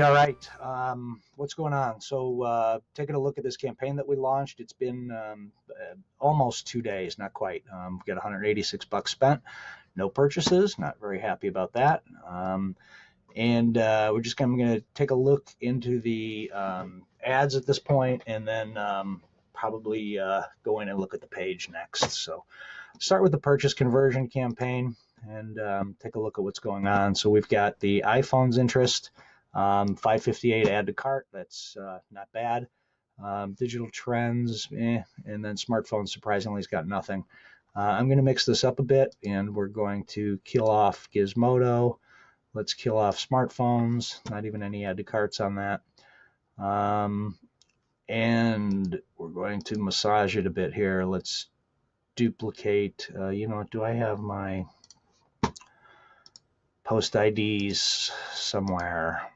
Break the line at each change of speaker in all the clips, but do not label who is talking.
all right. What's going on? So, taking a look at this campaign that we launched, it's been almost 2 days, not quite. We got 186 bucks spent, no purchases. Not very happy about that. And we're just going to take a look into the ads at this point, and then probably go in and look at the page next. So, start with the purchase conversion campaign and take a look at what's going on. So we've got the iPhone's interest. 558 add to cart, that's not bad. Digital trends, and then smartphones surprisingly has got nothing. I'm going to mix this up a bit, and we're going to kill off Gizmodo. Let's kill off smartphones, not even any add to carts on that. And we're going to massage it a bit here. Let's duplicate, do I have my post IDs somewhere?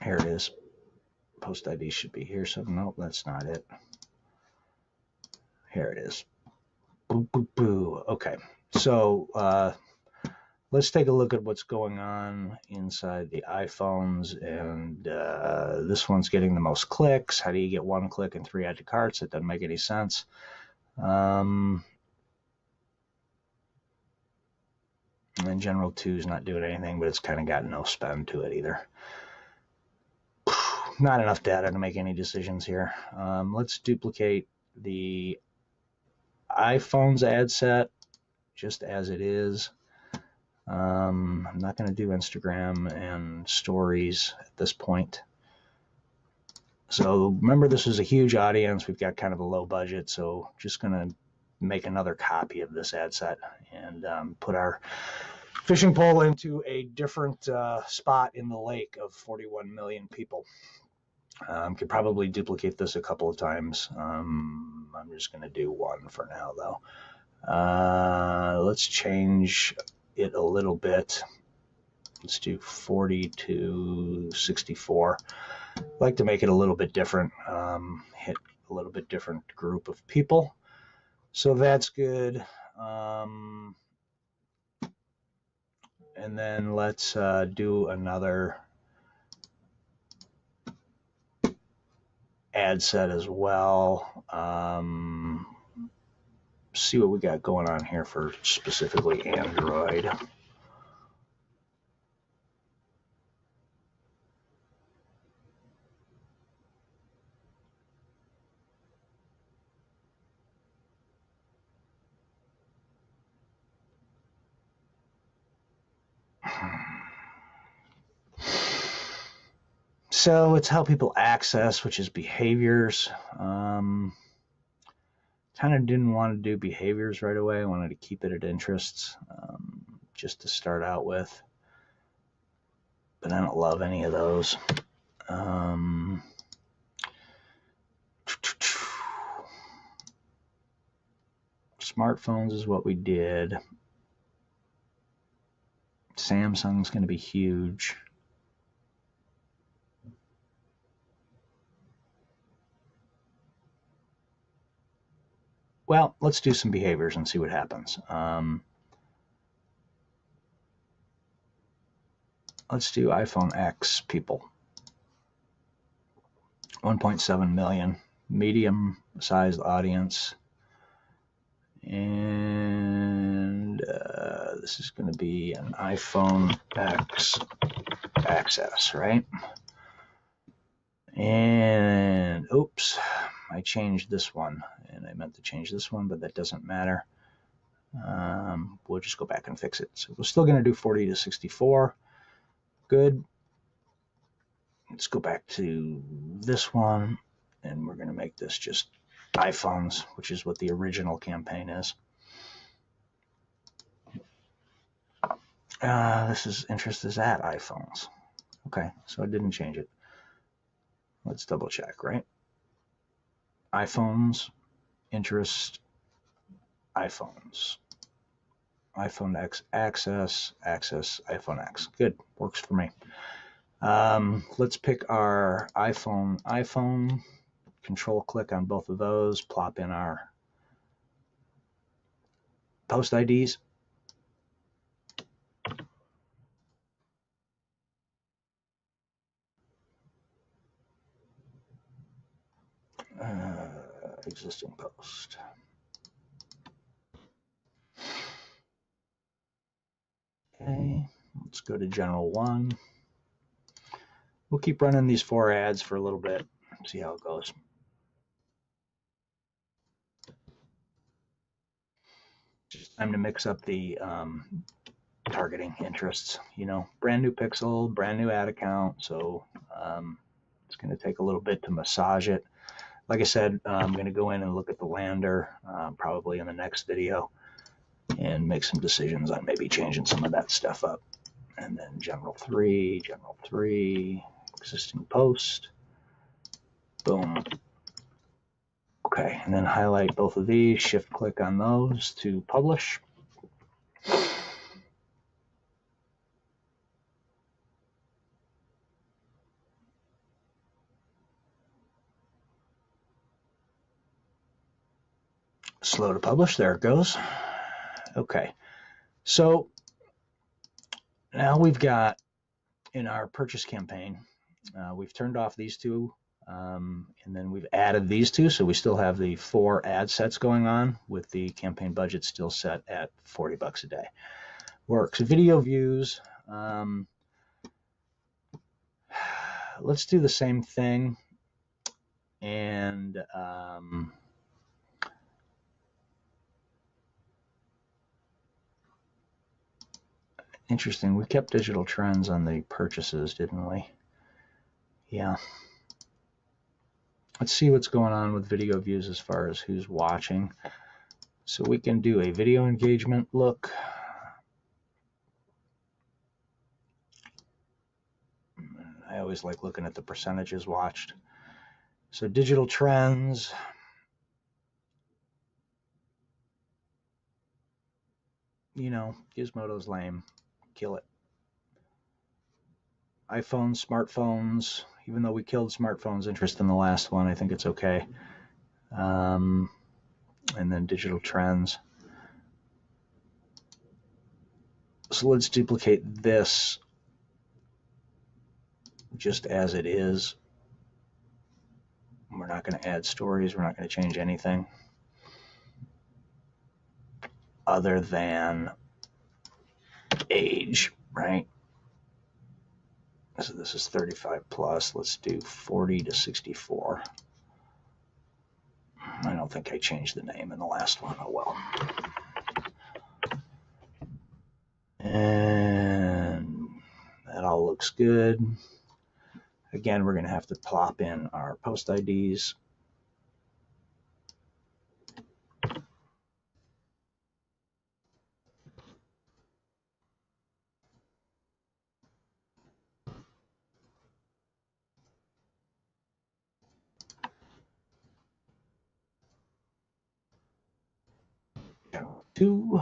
Here it is. Post ID should be here. So nope, that's not it. Here it is. Boo, boo, boo. Okay. So let's take a look at what's going on inside the iPhones. And this one's getting the most clicks. How do you get 1 click and 3 add to carts? It doesn't make any sense. And General 2 is not doing anything, but it's kind of got no spend to it either. Not enough data to make any decisions here. Let's duplicate the iPhone's ad set just as it is. I'm not going to do Instagram and stories at this point. So remember, this is a huge audience. We've got kind of a low budget, so just going to make another copy of this ad set and put our fishing pole into a different spot in the lake of 41 million people. Could probably duplicate this a couple of times. I'm just going to do one for now, though. Let's change it a little bit. Let's do 40 to 64. I'd like to make it a little bit different, hit a little bit different group of people. So that's good. And then let's do another ad set as well. See what we got going on here for specifically Android. So it's how people access, which is behaviors. Kind of didn't want to do behaviors right away. I wanted to keep it at interests just to start out with. But I don't love any of those. Smartphones is what we did. Samsung's going to be huge. Well, let's do some behaviors and see what happens. Let's do iPhone X people. 1.7 million, medium-sized audience. And this is going to be an iPhone X access, right? And oops, I changed this one, and I meant to change this one, but that doesn't matter. We'll just go back and fix it. So we're still going to do 40 to 64. Good. Let's go back to this one, and we're going to make this just iPhones, which is what the original campaign is. This is interest is at iPhones. Okay, so I didn't change it. Let's double check, right? iPhones, interest, iPhones. iPhone X access, iPhone X. Good, works for me. Let's pick our iPhone, control click on both of those, plop in our post IDs. Existing post. Okay, let's go to general 1. We'll keep running these 4 ads for a little bit, see how it goes. Just time to mix up the targeting interests. You know, brand new pixel, brand new ad account, so it's going to take a little bit to massage it. Like I said, I'm going to go in and look at the lander probably in the next video and make some decisions on maybe changing some of that stuff up. And then general 3, existing post, boom. Okay, and then highlight both of these, shift click on those to publish. Slow to publish, there it goes. Okay, so now we've got in our purchase campaign, we've turned off these 2, and then we've added these 2, so we still have the 4 ad sets going on with the campaign budget still set at $40 a day. Works. Video views. Let's do the same thing, and interesting, we kept digital trends on the purchases, didn't we? Yeah. Let's see what's going on with video views as far as who's watching. So we can do a video engagement look. I always like looking at the percentages watched. So digital trends. You know, Gizmodo's lame. Kill it. iPhones, smartphones. Even though we killed smartphones interest in the last one, I think it's okay. And then digital trends. So let's duplicate this just as it is. We're not going to add stories. We're not going to change anything other than age, right? So this is 35 plus. Let's do 40 to 64. I don't think I changed the name in the last one. Oh well. And that all looks good. Again, we're going to have to plop in our post IDs. General 2.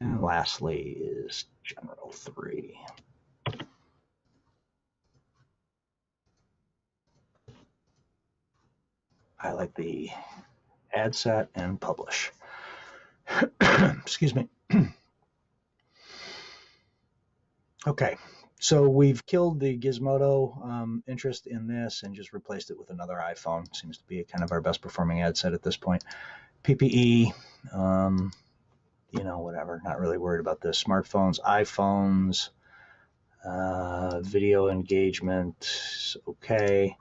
And lastly is general 3. Highlight the ad set and publish. Excuse me. Okay, so we've killed the Gizmodo interest in this and just replaced it with another iPhone. Seems to be kind of our best performing ad set at this point. PPE, you know, whatever. Not really worried about this. Smartphones, iPhones, video engagement, okay.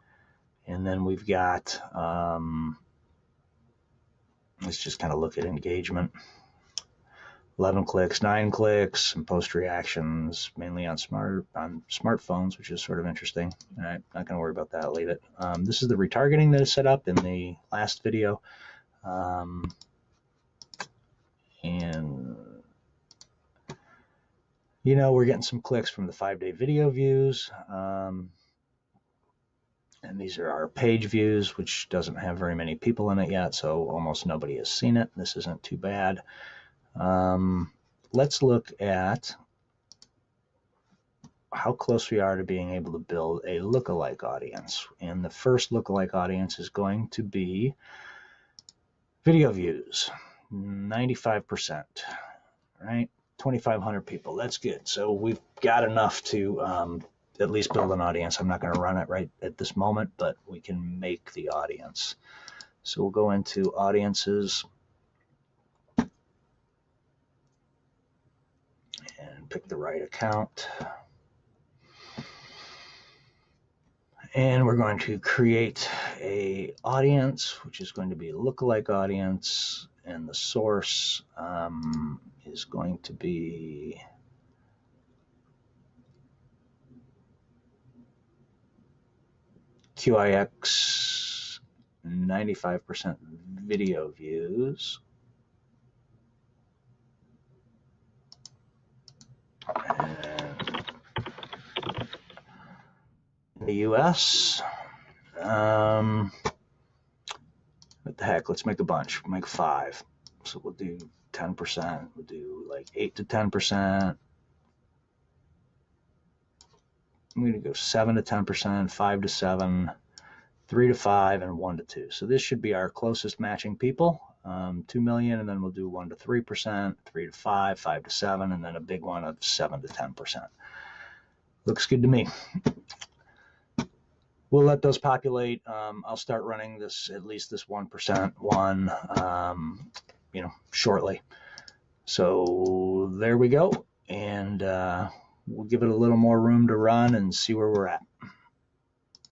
And then we've got, let's just kind of look at engagement. 11 clicks, 9 clicks, some post reactions, mainly on smartphones, which is sort of interesting. All right, not going to worry about that. Leave it. This is the retargeting that is set up in the last video, and you know, we're getting some clicks from the 5-day video views, and these are our page views, which doesn't have very many people in it yet, so almost nobody has seen it. This isn't too bad. Let's look at how close we are to being able to build a lookalike audience. And the first lookalike audience is going to be Video views, 95%, right? 2,500 people. That's good. So we've got enough to at least build an audience. I'm not going to run it right at this moment, but we can make the audience. So we'll go into audiences and pick the right account. And we're going to create a audience, which is going to be a lookalike audience, and the source is going to be QIX 95% video views. And in the US, what the heck, let's make a bunch. We'll make 5. So we'll do 10%. We'll do like 8 to 10%. I'm going to go 7 to 10%, 5 to 7, 3 to 5, and 1 to 2. So this should be our closest matching people. 2 million, and then we'll do 1 to 3%, 3 to 5, 5 to 7, and then a big one of 7 to 10%. Looks good to me. We'll let those populate. I'll start running this, at least this 1% one, shortly. So there we go, and we'll give it a little more room to run and see where we're at.